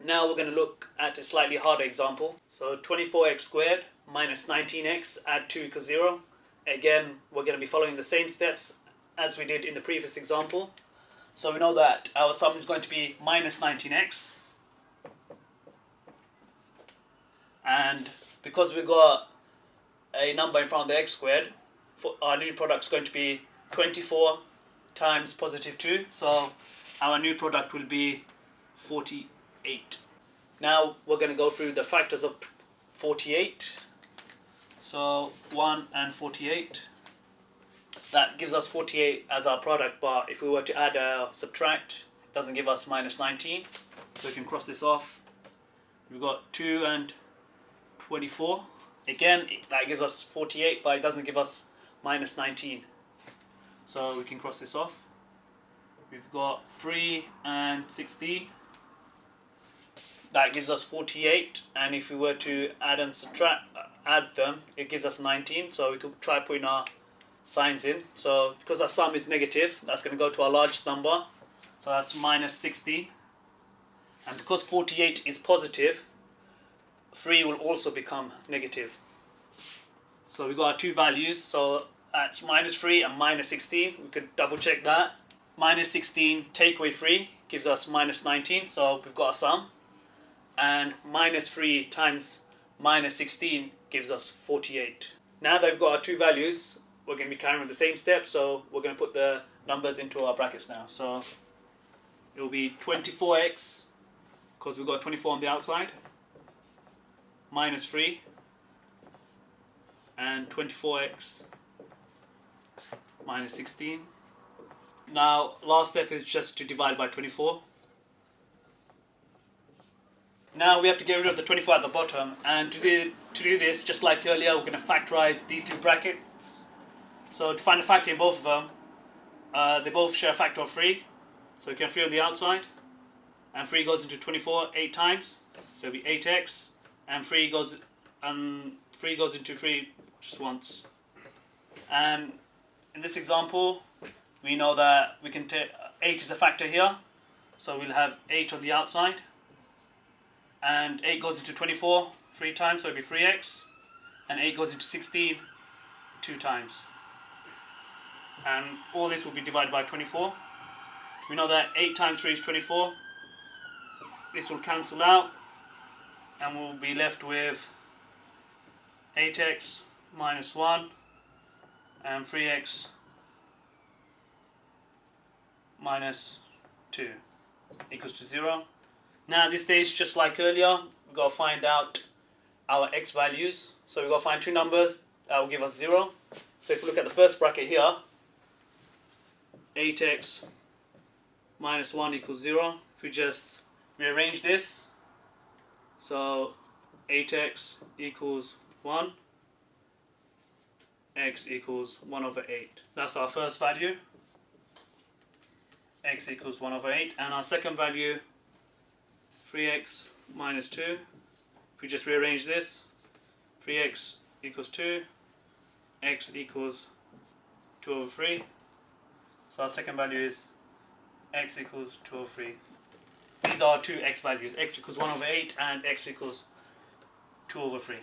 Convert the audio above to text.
Now we're going to look at a slightly harder example. So 24x squared minus 19x, add 2 equals 0. Again, we're going to be following the same steps as we did in the previous example. So we know that our sum is going to be minus 19x. And because we got a number in front of the x squared, our new product is going to be 24 times positive 2. So our new product will be 48. Now we're going to go through the factors of 48. So 1 and 48. That gives us 48 as our product, but if we were to add or subtract, it doesn't give us minus 19. So we can cross this off. We've got 2 and 24. Again, that gives us 48, but it doesn't give us minus 19. So we can cross this off. We've got 3 and 16. That gives us 48, and if we were to add and subtract, add them, it gives us 19. So we could try putting our signs in. So because our sum is negative, that's going to go to our largest number. So that's minus 16. And because 48 is positive, 3 will also become negative. So we've got our two values. So that's minus 3 and minus 16. We could double check that. Minus 16 take away 3 gives us minus 19. So we've got a sum. And minus 3 times minus 16 gives us 48. Now that we've got our two values, we're going to be carrying with the same steps. So we're going to put the numbers into our brackets now. So it will be 24x, because we've got 24 on the outside, minus 3, and 24x minus 16. Now last step is just to divide by 24. Now we have to get rid of the 24 at the bottom, and to do this, just like earlier, we're going to factorize these two brackets. So to find a factor in both of them, they both share a factor of 3. So we can have 3 on the outside, and 3 goes into 24 8 times, so it'll be 8x, and 3 goes into 3 just once. And in this example, we know that we can take 8 is a factor here, so we'll have 8 on the outside. And 8 goes into 24 3 times, so it'll be 3x. And 8 goes into 16 2 times. And all this will be divided by 24. We know that 8 times 3 is 24. This will cancel out, and we'll be left with 8x minus 1 and 3x minus 2 equals to 0. Now at this stage, just like earlier, we've got to find out our x values. So we've got to find two numbers that will give us 0. So if we look at the first bracket here, 8x minus 1 equals 0. If we just rearrange this, so 8x equals 1, x equals 1 over 8. That's our first value, x equals 1 over 8. And our second value, 3x minus 2. If we just rearrange this, 3x equals 2, x equals 2 over 3. So our second value is x equals 2 over 3. These are two x values, x equals 1 over 8 and x equals 2 over 3.